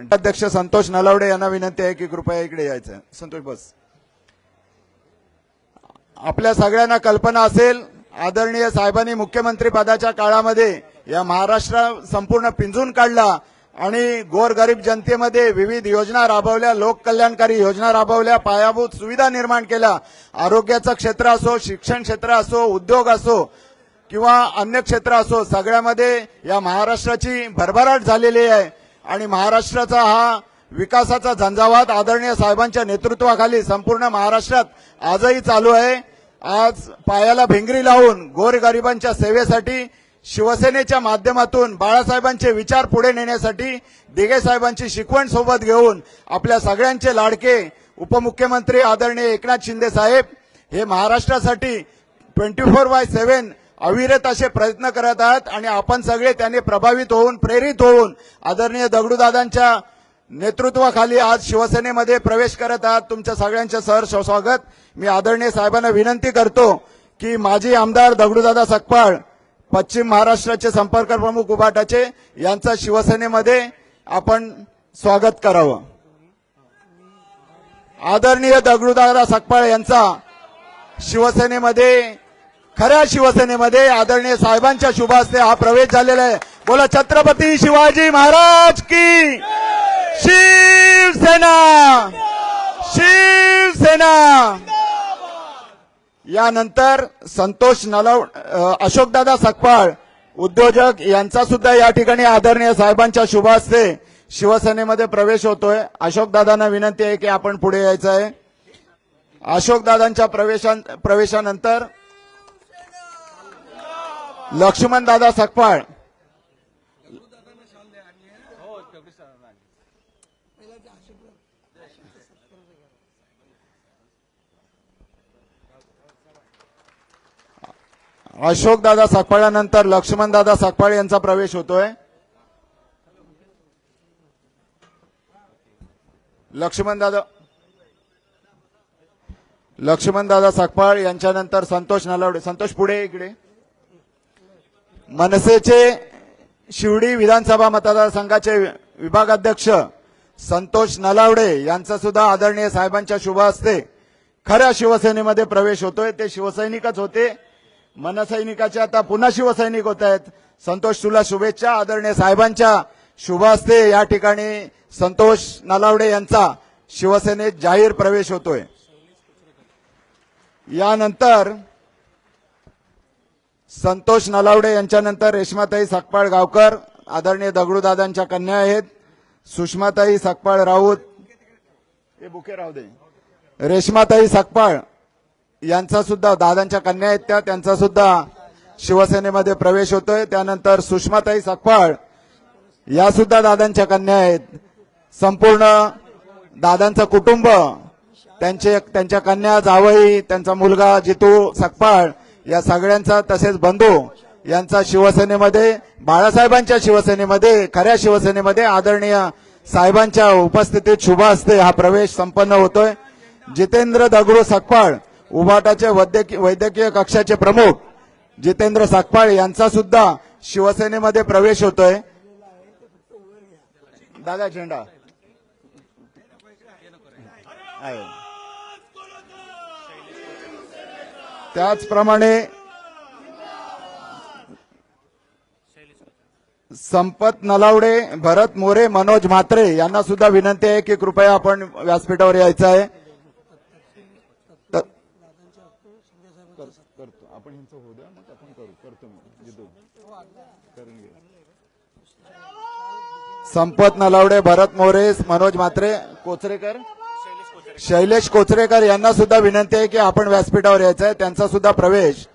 अध्यक्ष संतोष नलावडे यांना विनंती आहे की कृपया इकडे यायचं. संतोष बस. आपल्या सगळ्यांना कल्पना असेल, आदरणीय साहेबांनी मुख्यमंत्री पदाच्या काळामध्ये या महाराष्ट्र संपूर्ण पिंजून काढला आणि गोरगरीब जनतेमध्ये विविध योजना राबवल्या, लोककल्याणकारी योजना राबवल्या, पायाभूत सुविधा निर्माण केल्या. आरोग्याचं क्षेत्र असो, शिक्षण क्षेत्र असो, उद्योग असो किंवा अन्य क्षेत्र असो, सगळ्यामध्ये या महाराष्ट्राची भरभराट झालेली आहे आणि महाराष्ट्राचा हा विकासाचा झंझावात आदरणीय साहेबांच्या नेतृत्वाखाली संपूर्ण महाराष्ट्रात आजही चालू आहे. आज पायाला भिंगरी लावून गोरगरिबांच्या सेवेसाठी शिवसेनेच्या माध्यमातून बाळासाहेबांचे विचार पुढे नेण्यासाठी दिघे साहेबांची शिकवण सोबत घेऊन आपल्या सगळ्यांचे लाडके उपमुख्यमंत्री आदरणीय एकनाथ शिंदे साहेब हे महाराष्ट्रासाठी 24/7 अविरत असे प्रयत्न करत आहेत आणि आपण सगळे त्यांनी प्रभावित होऊन प्रेरित होऊन आदरणीय दगडूदादांच्या नेतृत्वाखाली आज शिवसेनेमध्ये प्रवेश करत आहात. तुमच्या सगळ्यांचे सहर्ष स्वागत. मी आदरणीय साहेबांना विनंती करतो की माजी आमदार दगडूदादा सकपाळ, पश्चिम महाराष्ट्राचे संपर्क प्रमुख उभाटाचे, यांचं शिवसेनेमध्ये आपण स्वागत करावं. आदरणीय दगडूदादा सकपाळ यांचा शिवसेनेमध्ये, खऱ्या शिवसेनेमध्ये आदरणीय साहेबांच्या शुभ हस्ते हा प्रवेश झालेला आहे. बोला छत्रपती शिवाजी महाराज की शिवसेना, शिवसेना. यानंतर संतोष अशोकदादा सकपाळ उद्योजक यांचा सुद्धा या ठिकाणी आदरणीय साहेबांच्या शुभ हस्ते शिवसेनेमध्ये प्रवेश होतोय. अशोकदादांना विनंती आहे की आपण पुढे यायचं आहे. अशोकदादांच्या प्रवेशानंतर लक्ष्मणदादा सकपाळ, अशोकदादा सकपाळानंतर लक्ष्मणदादा सकपाळ यांचा प्रवेश होतोय. लक्ष्मणदादा सकपाळ यांच्यानंतर संतोष नलावडे. संतोष पुढे इकडे. मनसेचे शिवडी विधानसभा मतदारसंघाचे विभागाध्यक्ष संतोष नलावडे यांचा सुद्धा आदरणीय साहेबांच्या शुभ हस्ते खऱ्या शिवसेनेमध्ये प्रवेश होतोय. ते शिवसैनिकच होते, मनसैनिकाचे आता पुन्हा शिवसैनिक होत आहेत. संतोष तुला शुभेच्छा. आदरणीय साहेबांच्या शुभ हस्ते या ठिकाणी संतोष नलावडे यांचा शिवसेनेत जाहीर प्रवेश होतोय. यानंतर संतोष नलावडे यांच्यानंतर रेश्माताई सकपाळ गावकर, आदरणीय दगडूदादांच्या कन्या आहेत. सुषमाताई सकपाळ राऊत, हे बुके राहू दे. रेश्माताई सकपाळ यांचा सुद्धा, दादांच्या कन्या आहेत त्या, त्यांचा सुद्धा शिवसेनेमध्ये प्रवेश होतोय. त्यानंतर सुषमाताई सकपाळ या सुद्धा दादांच्या कन्या आहेत. संपूर्ण दादांचं कुटुंब, त्यांच्या कन्या, जावई, त्यांचा मुलगा जितू सकपाळ या सगळ्यांचा, तसेच बंधू यांचा शिवसेनेमध्ये, बाळासाहेबांच्या शिवसेनेमध्ये, खऱ्या शिवसेनेमध्ये आदरणीय साहेबांच्या उपस्थितीत शुभ हस्ते हा प्रवेश संपन्न होतोय. जितेंद्र दगडू सकपाळ उभाटाचे वैद्यकीय कक्षाचे प्रमुख जितेंद्र सकपाळ यांचा सुद्धा शिवसेनेमध्ये प्रवेश होतोय. दादा झेंडा आहे. त्याचप्रमाणे संपत नलावडे, भरत मोरे, मनोज म्हात्रे यांना सुद्धा विनंती आहे की कृपया आपण व्यासपीठावर यायचं आहे. करतो आपण ह्यांचं होऊ द्या, मग आपण करतो संपत नलावडे, भरत मोरे, मनोज म्हात्रे, कोचरेकर, शैलेश कोचरेकर यांना सुद्धा विनंती आहे की आपण व्यासपीठावर यायचं आहे. त्यांचा सुद्धा प्रवेश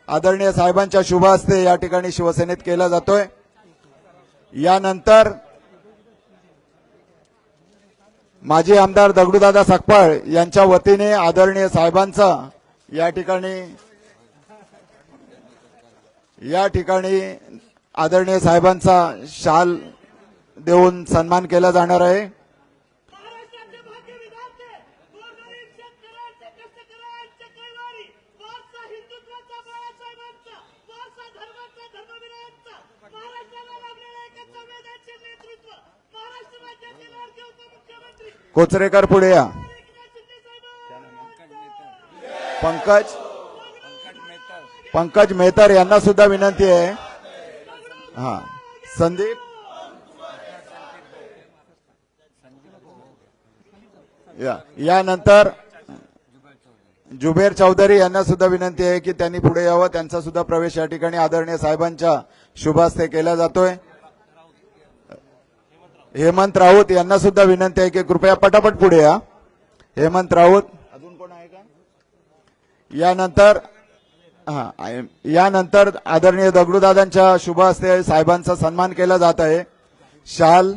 आदरणीय साहेबांच्या शुभ हस्ते या ठिकाणी शिवसेनेत केला जातोय. यानंतर माजी आमदार दगडूदादा सकपाळ यांच्या वतीने आदरणीय साहेबांचा या ठिकाणी आदरणीय साहेबांचा शाल देऊन सन्मान केला जाणार आहे. कोचरेकर पुढे या. पंकज मेहतर यांना सुद्धा विनंती आहे. हा, संदीप यानंतर जुबेर चौधरी यांना सुद्धा विनंती आहे की त्यांनी पुढे यावं. त्यांचा सुद्धा प्रवेश या ठिकाणी आदरणीय साहेबांच्या शुभास्ते केला जातोय. हेमंत राऊत यांना सुद्धा विनंती आहे की कृपया पटापट पुढे या. हेमंत राऊत. अजून कोण आहे का? यानंतर आदरणीय दगडूदादांच्या शुभास्ते साहेबांचा सन्मान केला जात आहे. शाल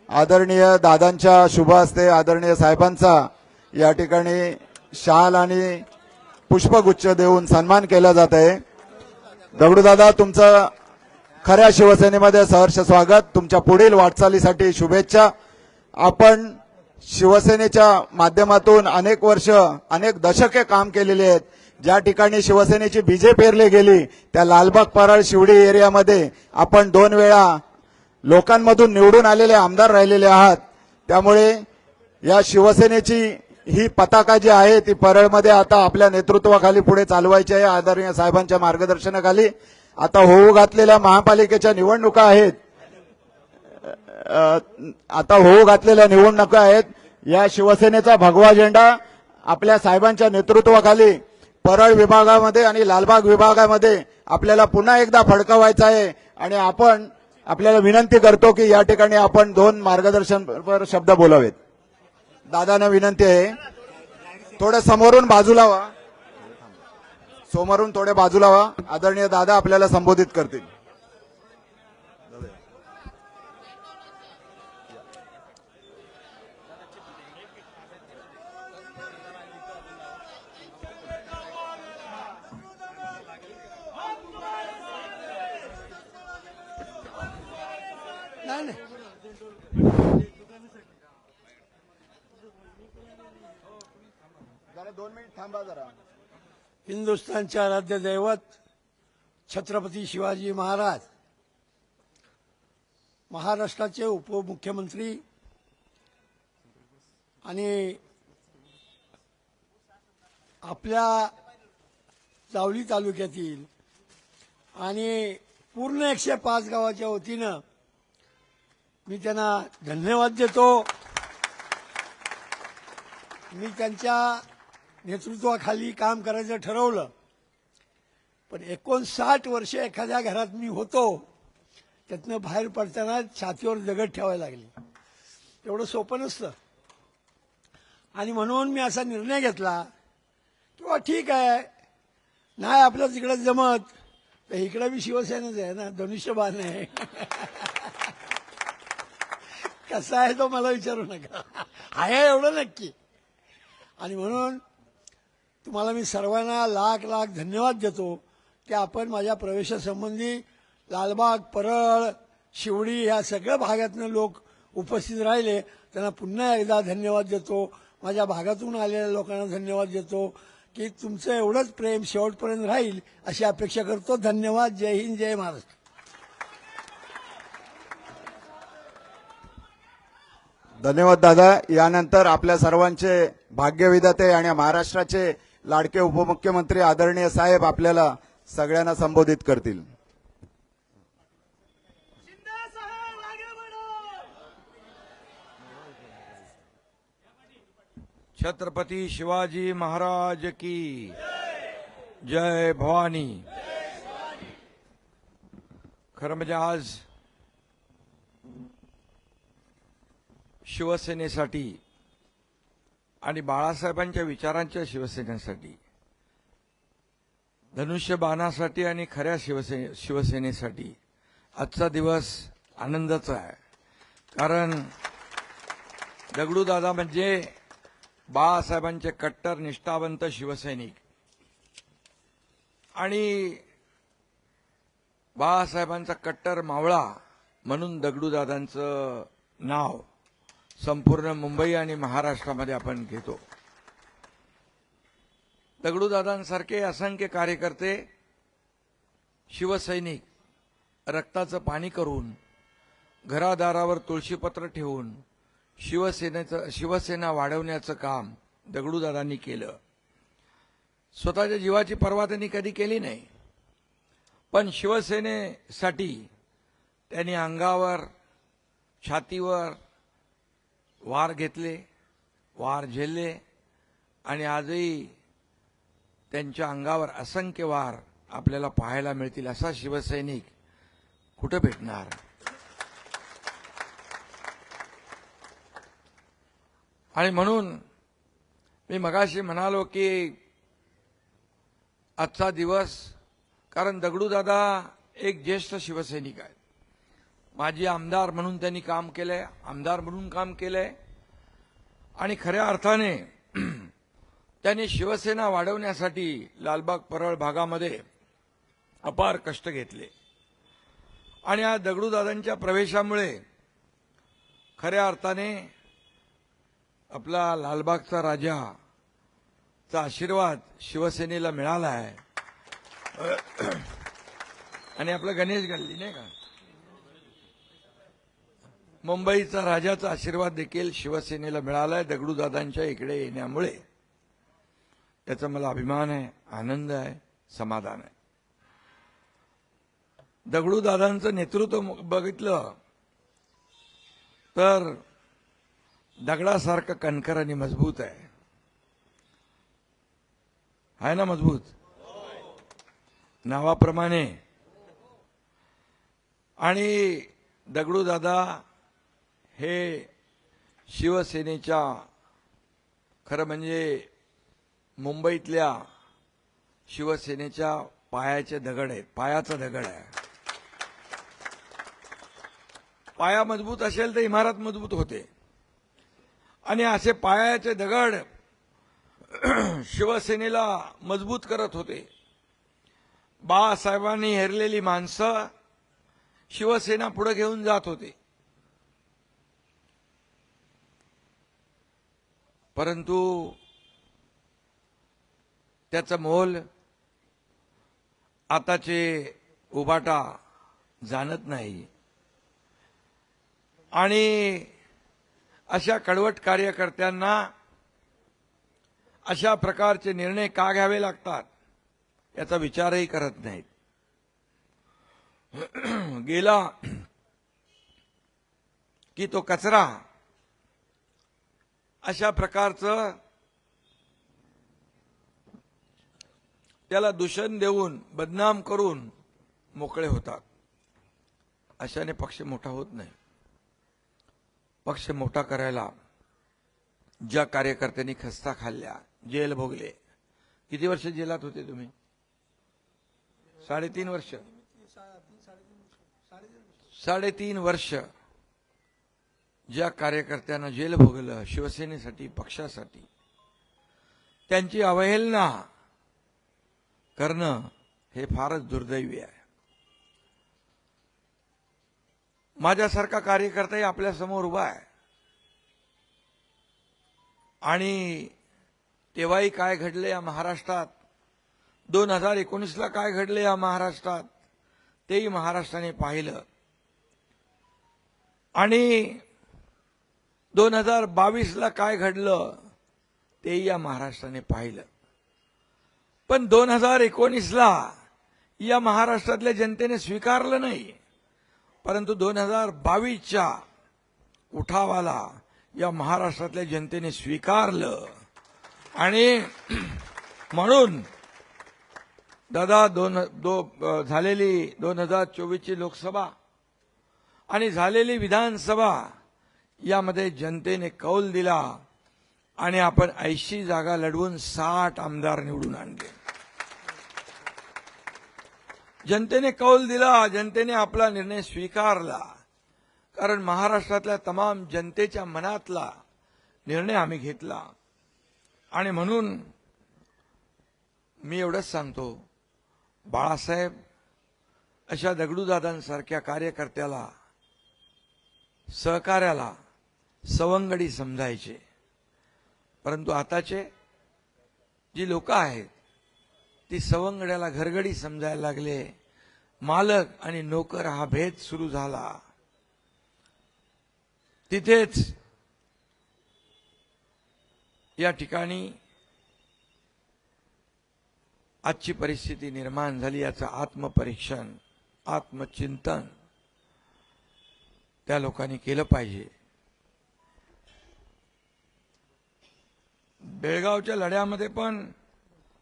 आदरणीय दादांच्या शुभास्ते आदरणीय साहेबांचा या ठिकाणी शाल आणि पुष्पगुच्छ देऊन सन्मान केला जात आहे. दगडूदादा, तुमचं खऱ्या शिवसेनेमध्ये सहर्ष स्वागत. तुमच्या पुढील वाटचालीसाठी शुभेच्छा. आपण शिवसेनेच्या माध्यमातून अनेक वर्ष अनेक दशके काम केलेले आहेत. ज्या ठिकाणी शिवसेनेची बीजे पेरली गेली त्या लालबाग परळ शिवडी एरियामध्ये आपण 2 वेळा लोकांमधून निवडून आलेले आमदार राहिलेले आहात. त्यामुळे या शिवसेनेची ही पताका जी आहे ती परळमध्ये आता आपल्या नेतृत्वाखाली पुढे चालवायची आहे. आदरणीय साहेबांच्या मार्गदर्शनाखाली आता होऊ घातलेल्या महापालिकेच्या निवडणुका आहेत. या शिवसेनेचा भगवा झेंडा आपल्या साहेबांच्या नेतृत्वाखाली परळ विभागामध्ये आणि लालबाग विभागामध्ये आपल्याला पुन्हा एकदा फडकवायचा आहे. आणि आपण आपल्याला विनंती करतो की या ठिकाणी आपण 2 मार्गदर्शनपर शब्द बोलावेत. दादांना विनंती आहे थोडं समोरून बाजूला व्हा. समोरून थोडे बाजूला व्हा. आदरणीय दादा आपल्याला संबोधित करतील. जरा 2 मिनिट थांबा जरा. हिंदुस्थानचे आराध्य दैवत छत्रपती शिवाजी महाराज, महाराष्ट्राचे उपमुख्यमंत्री आणि आपल्या जावली तालुक्यातील आणि पूर्ण 105 गावाच्या वतीनं मी त्यांना धन्यवाद देतो. मी त्यांच्या नेतृत्वाखाली काम करायचं ठरवलं, पण 59 वर्ष एखाद्या घरात मी होतो. त्यातनं बाहेर पडताना छातीवर दगड ठेवायला लागली. एवढं सोपं नसतं. आणि म्हणून मी असा निर्णय घेतला किंवा ठीक आहे, नाही आपलं तिकडे जमत तर इकडे मी शिवसेनेच आहे ना, धनुष्यबाण आहे. कसा आहे तो मला विचारू नका, आहे एवढं नक्की. आणि म्हणून तुम्हाला मी सर्वांना लाख लाख धन्यवाद देतो की आपण माझ्या प्रवेशासंबंधी लालबाग, परळ, शिवडी या सगळ्या भागातनं लोक उपस्थित राहिले. त्यांना पुन्हा एकदा धन्यवाद देतो. माझ्या भागातून आलेल्या लोकांना धन्यवाद देतो की तुमचं एवढंच प्रेम शेवटपर्यंत राहील अशी अपेक्षा करतो. धन्यवाद. जय हिंद, जय महाराष्ट्र. धन्यवाद दादा. यानंतर आपल्या सर्वांचे भाग्यविधाते आणि महाराष्ट्राचे लाडके उपमुख्यमंत्री आदरणीय साहेब आपल्याला सगळ्यांना संबोधित करतील. छत्रपती शिवाजी महाराज की जय. भवानी. खरं म्हणजे आज शिवसेनेसाठी आणि बाळासाहेबांच्या विचारांच्या शिवसेनेसाठी, धनुष्यबाणासाठी आणि खऱ्या शिवसेनेसाठी आजचा दिवस आनंदाचा आहे. कारण दगडूदादा म्हणजे बाळासाहेबांचे कट्टर निष्ठावंत शिवसैनिक आणि बाळासाहेबांचा कट्टर मावळा म्हणून दगडूदादांचं नाव संपूर्ण मुंबई आणि महाराष्ट्रामध्ये आपण घेतो. दगडूदादांसारखे असंख्य कार्यकर्ते, शिवसैनिक रक्ताचं पाणी करून घरादारावर तुळशीपत्र ठेवून शिवसेना वाढवण्याचं काम दगडूदादांनी केलं. स्वतःच्या जीवाची पर्वा त्यांनी कधी केली नाही, पण शिवसेनेसाठी त्यांनी अंगावर छातीवर वार घेतले, वार झेलले आणि आजही त्यांच्या अंगावर असंख्य वार आपल्याला पाहायला मिळतील. असा शिवसैनिक कुठं भेटणार? आणि म्हणून मी मगाशी म्हणालो की आजचा दिवस, कारण दगडूदादा एक ज्येष्ठ शिवसैनिक आहेत. माजी आमदार म्हणून त्यांनी काम केलंय, आमदार म्हणून काम केलंय आणि खऱ्या अर्थाने त्यांनी शिवसेना वाढवण्यासाठी लालबाग परळ भागामध्ये अपार कष्ट घेतले. आणि या दगडूदादांच्या प्रवेशामुळे खऱ्या अर्थाने आपला लालबागचा राजाचा आशीर्वाद शिवसेनेला मिळाला आहे. आणि आपलं गणेश गल्ली नाही का, मुंबईचा राजाचा आशीर्वाद देखील शिवसेनेला मिळालाय दगडूदादांच्या इकडे येण्यामुळे. त्याचा मला अभिमान आहे, आनंद आहे, समाधान आहे. दगडूदादांचं नेतृत्व बघितलं तर दगडासारखं कणखर आणि मजबूत आहे ना, मजबूत नावाप्रमाणे. आणि दगडूदादा हे शिवसेनेच्या खरं म्हणजे मुंबईतल्या शिवसेनेच्या पायाचे दगड आहेत, पायाचा दगड आहे. पाया मजबूत असेल तर इमारत मजबूत होते. आणि असे पायाचे दगड शिवसेनेला मजबूत करत होते. बाळासाहेबांनी हेरलेली माणसं शिवसेना पुढे घेऊन जात होते. परंतु त्याचं मोल आताचे उबाटा जाणत नाही. आणि अशा कडवट कार्यकर्त्यांना अशा प्रकारचे निर्णय का घ्यावे लागतात याचा विचारही करत नाहीत. गेला की तो कचरा अशा प्रकारचं त्याला दूषण देऊन बदनाम करून मोकळे होतात. अशाने पक्ष मोठा होत नाही. पक्ष मोठा करायला ज्या कार्यकर्त्यांनी खस्ता खाल्ल्या, जेल भोगले, किती वर्ष जेलात होते तुम्ही? 3.5 वर्ष. 3.5 वर्ष ज्या कार्यकर्त्यांना जेल भोगलं शिवसेनेसाठी, पक्षासाठी, त्यांची अवहेलना करणं हे फारच दुर्दैवी आहे. माझ्यासारखा कार्यकर्ताही आपल्या समोर उभा आहे. आणि तेव्हाही काय घडले या महाराष्ट्रात, 2019ला काय घडले या महाराष्ट्रात, तेही महाराष्ट्राने पाहिलं. आणि 2022ला काय घडलं तेही या महाराष्ट्राने पाहिलं. पण 2019ला या महाराष्ट्रातल्या जनतेने स्वीकारलं नाही, परंतु 2022च्या उठावाला या महाराष्ट्रातल्या जनतेने स्वीकारलं. आणि म्हणून दादा झालेली 2024ची लोकसभा आणि झालेली विधानसभा यामध्ये जनतेने कौल दिला आणि आपण 80 जागा लढवून 60 आमदार निवडून आणले. जनतेने कौल दिला, जनतेने आपला निर्णय स्वीकारला. कारण महाराष्ट्रातल्या तमाम जनतेच्या मनातला निर्णय आम्ही घेतला. आणि म्हणून मी एवढंच सांगतो, बाळासाहेब अशा दगडूदादांसारख्या कार्यकर्त्याला, सहकार्याला सवंगडी समजायचे. परंतु आताचे जी लोक आहेत ती सवंगड्याला घरगडी समजायला लागले मालक आणि नोकर हा भेद सुरू झाला. तिथेच या ठिकाणी आजची परिस्थिती निर्माण झाली. याचं आत्मपरीक्षण, आत्मचिंतन त्या लोकांनी केलं पाहिजे. बेळगावच्या लढ्यामध्ये पण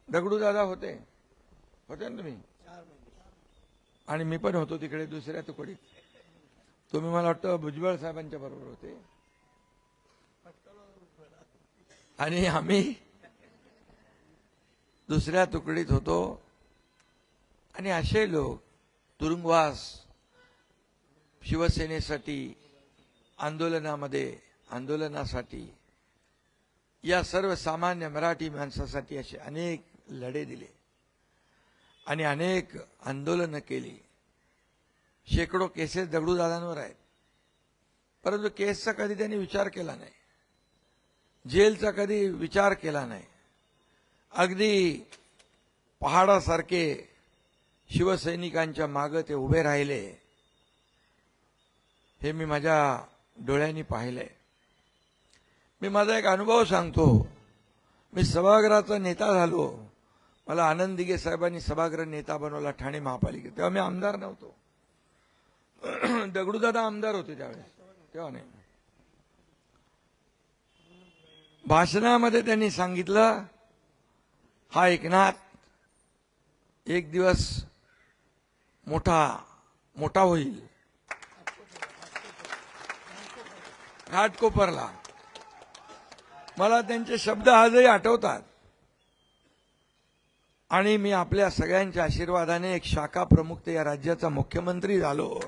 दगडूदादा होते ना तुम्ही, आणि मी पण होतो तिकडे दुसऱ्या तुकडीत. तुम्ही मला वाटतं भुजबळ साहेबांच्या बरोबर होते, आणि आम्ही दुसऱ्या तुकडीत होतो. आणि असे लोक तुरुंगवास, शिवसेनेसाठी, आंदोलनासाठी, या सर्व सामान्य मराठी माणसासाठी असे अनेक लढे दिले आणि अनेक आंदोलनं केली. शेकडो केसेस दगडूदादांवर आहेत, परंतु केसचा कधी त्यांनी विचार केला नाही, जेलचा कधी विचार केला नाही. अगदी पहाडासारखे शिवसैनिकांच्या मागे ते उभे राहिले. हे मी माझ्या डोळ्यांनी पाहिलंय. मी माझा एक अनुभव सांगतो. मी सभागृहाचा नेता झालो. मला आनंद दिघे साहेबांनी सभागृह नेता बनवला ठाणे महापालिकेत. तेव्हा मी आमदार नव्हतो. दगडूदादा आमदार होते त्यावेळेस, तेव्हा नाही. भाषणामध्ये त्यांनी सांगितलं, हा एकनाथ एक दिवस मोठा होईल, घाटकोपरला. मला त्यांचे शब्द आजही आठवतात. आणि मी आपल्या सगळ्यांच्या आशीर्वादाने एक शाखा प्रमुख ते या राज्याचा मुख्यमंत्री झालो.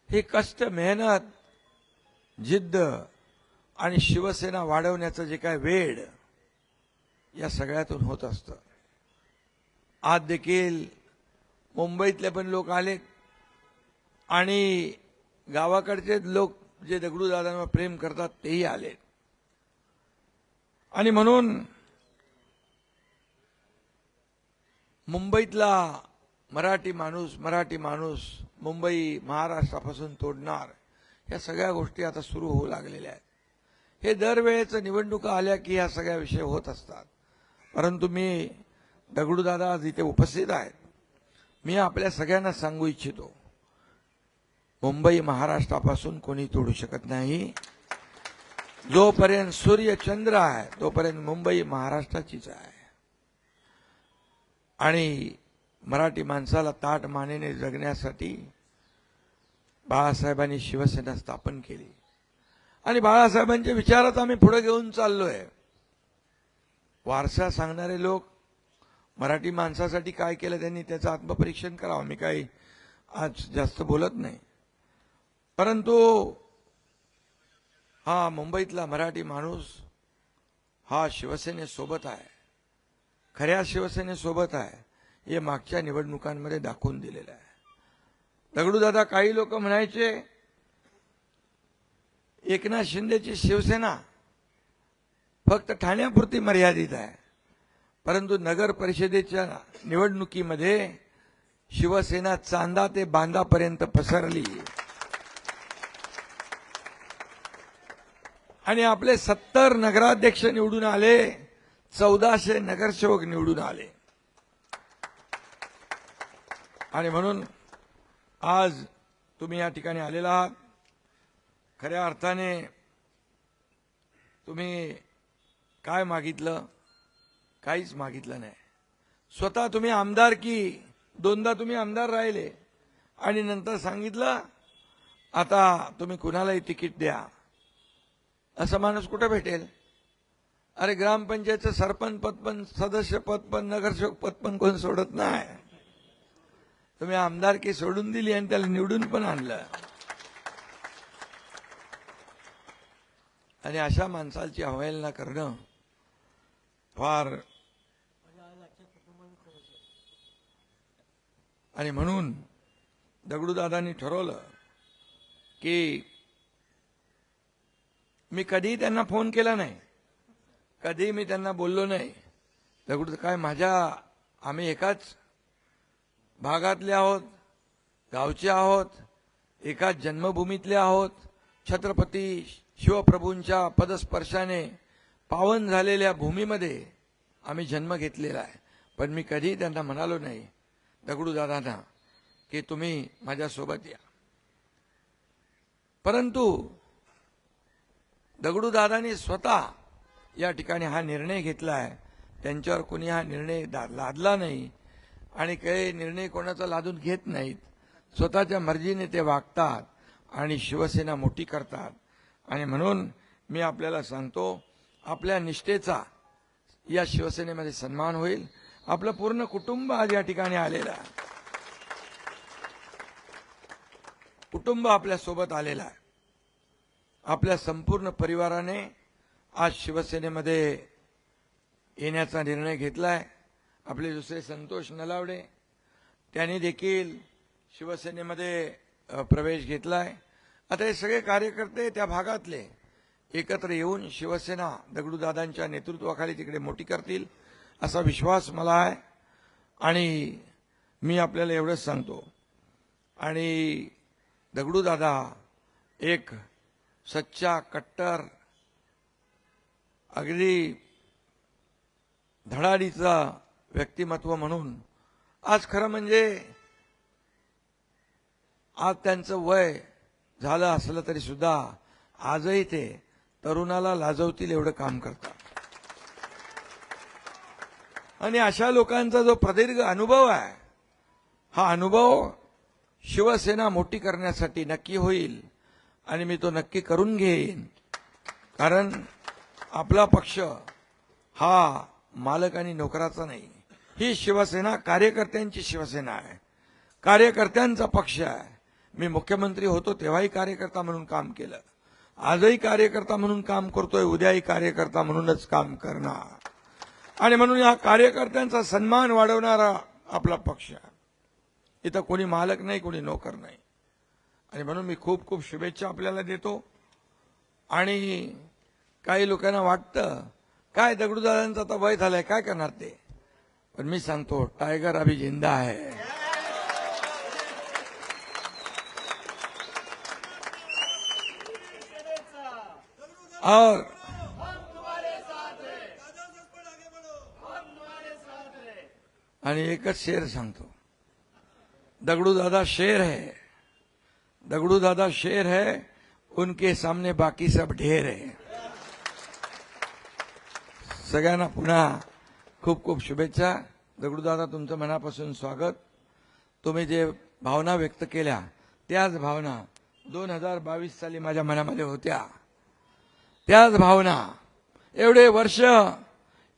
हे कष्ट, मेहनत, जिद्द आणि शिवसेना वाढवण्याचं जे काय वेळ या सगळ्यातून होत असतं. आज देखील मुंबईतले पण लोक आलेत आणि गावाकडचे लोक जे दगडूदादांवर प्रेम करतात तेही आलेत. आणि म्हणून मुंबईतला मराठी माणूस मुंबई महाराष्ट्रापासून तोडणार, या सगळ्या गोष्टी आता सुरू होऊ लागलेल्या आहेत. हे दरवेळेचं निवडणुका आल्या की ह्या सगळ्या विषय होत असतात. परंतु मी दगडूदादा आज इथे उपस्थित आहेत. मी आपल्या सगळ्यांना सांगू इच्छितो, मुंबई महाराष्ट्रापासून कोणी तोडू शकत नाही. जोपर्यंत सूर्य चंद्र आहे तोपर्यंत मुंबई महाराष्ट्राचीच आहे. आणि मराठी माणसाला ताठ मानेने जगण्यासाठी बाळासाहेबांनी शिवसेना स्थापन केली. आणि बाळासाहेबांच्या विचारात आम्ही पुढे घेऊन चाललोय. वारसा सांगणारे लोक मराठी माणसासाठी काय केलं त्यांनी त्याचं आत्मपरीक्षण करावं. मी काही आज जास्त बोलत नाही. परंतु हा मुंबईतला मराठी माणूस हा शिवसेनेसोबत आहे, खऱ्या शिवसेनेसोबत आहे. हे मागच्या निवडणुकांमध्ये दाखवून दिलेलं आहे. दगडूदादा, काही लोक म्हणायचे एकनाथ शिंदेची शिवसेना फक्त ठाण्यापुरती मर्यादित आहे, परंतु नगर परिषदेच्या निवडणुकीमध्ये शिवसेना चांदा ते बांदापर्यंत पसरली आणि आपले 70 नगराध्यक्ष निवडून आले, 1400 नगरसेवक निवडून आले. आणि म्हणून आज तुम्ही या ठिकाणी आलेला आहात. खऱ्या अर्थाने तुम्ही काय मागितलं? काहीच मागितलं नाही. स्वतः तुम्ही आमदारकी, दोनदा तुम्ही आमदार राहिले आणि नंतर सांगितलं आता तुम्ही कुणालाही तिकीट द्या. असा माणूस कुठे भेटेल? अरे ग्रामपंचायतचं सरपंच पद पण, सदस्य पद पण, नगरसेवक पद पण कोण सोडत नाही. तुम्ही आमदारकी सोडून दिली आणि त्याला निवडून पण आणलं. आणि अशा माणसाची अवहेलना करणं फार. आणि म्हणून दगडूदादांनी ठरवलं की मी कधीही त्यांना फोन केला नाही, कधीही मी त्यांना बोललो नाही. दगडू काय आम्ही एकाच भागातले आहोत, गावचे आहोत, एकाच जन्मभूमीतले आहोत. छत्रपती शिवप्रभूंच्या पदस्पर्शाने पावन झालेल्या भूमीमध्ये आम्ही जन्म घेतलेला आहे. पण मी कधी त्यांना म्हणालो नाही दगडू दादांना की तुम्ही माझ्यासोबत या. परंतु दगडू दादांनी स्वतः या ठिकाणी हा निर्णय घेतला आहे. त्यांच्यावर कोणी हा निर्णय लादला नाही आणि काही निर्णय कोणाचा लादून घेत नाहीत. स्वतःच्या मर्जीने ते वागतात आणि शिवसेना मोठी करतात. आणि म्हणून मी आपल्याला सांगतो, आपल्या निष्ठेचा या शिवसेनेमध्ये सन्मान होईल. आपलं पूर्ण कुटुंब आज या ठिकाणी आलेलं आहे. कुटुंब आपल्या सोबत आलेलं आहे. आपल्या संपूर्ण परिवाराने आज शिवसेनेमध्ये येण्याचा निर्णय घेतलाय. आपले दुसरे संतोष नलावडे त्यांनी देखील शिवसेनेमध्ये प्रवेश घेतलाय. आता हे सगळे कार्यकर्ते त्या भागातले एकत्र येऊन शिवसेना दगडूदादांच्या नेतृत्वाखाली तिकडे मोठी करतील असा विश्वास मला आहे. आणि मी आपल्याला एवढंच सांगतो, आणि दगडूदादा एक सच्चा कट्टर अगदी धडाडीचा व्यक्तिमत्व म्हणून आज खरं म्हणजे आज त्यांचं वय झालं असलं तरी सुद्धा आजही ते तरुणाला लाजवतील एवढं काम करतात. आणि अशा लोकांचा जो प्रदीर्घ अनुभव आहे, हा अनुभव शिवसेना मोठी करण्यासाठी नक्की होईल आणि मी तो नक्की करून घेईन. कारण आपला पक्ष हा मालक आणि नोकराचा नाही. ही शिवसेना कार्यकर्त्यांची शिवसेना आहे, कार्यकर्त्यांचा पक्ष आहे. मी मुख्यमंत्री होतो तेव्हाही कार्यकर्ता म्हणून काम केलं, आजही कार्यकर्ता म्हणून काम करतोय, उद्याही कार्यकर्ता म्हणूनच काम करणार. आणि म्हणून या कार्यकर्त्यांचा सन्मान वाढवणारा आपला पक्ष आहे. इथं कोणी मालक नाही, कोणी नोकर नाही. आणि म्हणून मी खूप खूप शुभेच्छा आपल्याला देतो. आणि काही लोकांना वाटतं काय दगडूदादांचं आता वय झालंय, काय करणार ते. पण मी सांगतो टायगर अभी जिंदा है. और आणि एकच शेर सांगतो, दगडूदादा शेर है, दगडूदादा शेर है, उनके सामने बाकी सब ढेर है. सगळ्यांना पुन्हा खूप खूप शुभेच्छा. दगडूदादा तुमचं मनापासून स्वागत. तुम्ही जे भावना व्यक्त केल्या त्याच भावना 2022 साली माझ्या मनामध्ये होत्या. त्याच भावना एवढे वर्ष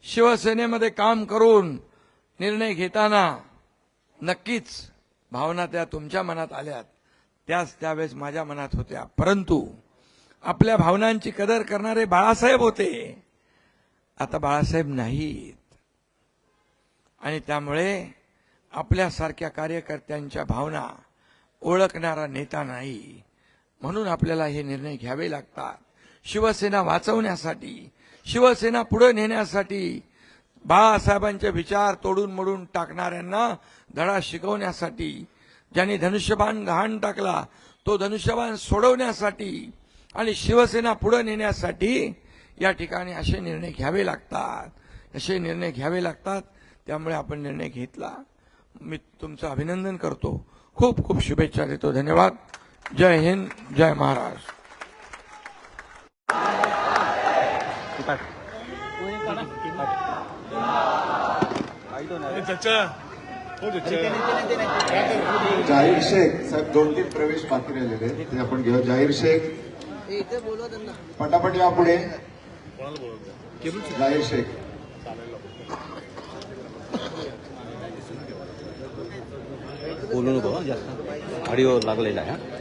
शिवसेनेमध्ये काम करून निर्णय घेताना नक्कीच भावना त्या तुमच्या मनात आल्यात, त्याच त्यावेळेस माझ्या मनात होत्या. परंतु आपल्या भावनांची कदर करणारे बाळासाहेब होते, आता बाळासाहेब नाहीत. आणि त्यामुळे आपल्यासारख्या कार्यकर्त्यांच्या भावना ओळखणारा नेता नाही. म्हणून आपल्याला हे निर्णय घ्यावे लागतात. शिवसेना वाचवण्यासाठी, शिवसेना पुढे नेण्यासाठी, बाळासाहेबांचे विचार तोडून मोडून टाकणाऱ्यांना धडा शिकवण्यासाठी, ज्यांनी धनुष्यबाण गहाण टाकला तो धनुष्यबाण सोडवण्यासाठी आणि शिवसेना पुढे नेण्यासाठी या ठिकाणी असे निर्णय घ्यावे लागतात, असे निर्णय घ्यावे लागतात. त्यामुळे आपण निर्णय घेतला. मी तुमचं अभिनंदन करतो, खूप खूप शुभेच्छा देतो. धन्यवाद. जय हिंद, जय महाराष्ट्र. जाहीर शेख साहेब 2-3 प्रवेश बाकी राहिलेले ते आपण घेऊ. जाहीर शेख पटापट या पुढे. जाहीर शेख बोलू नको जास्त, ऑडिओ लागलेला आहे.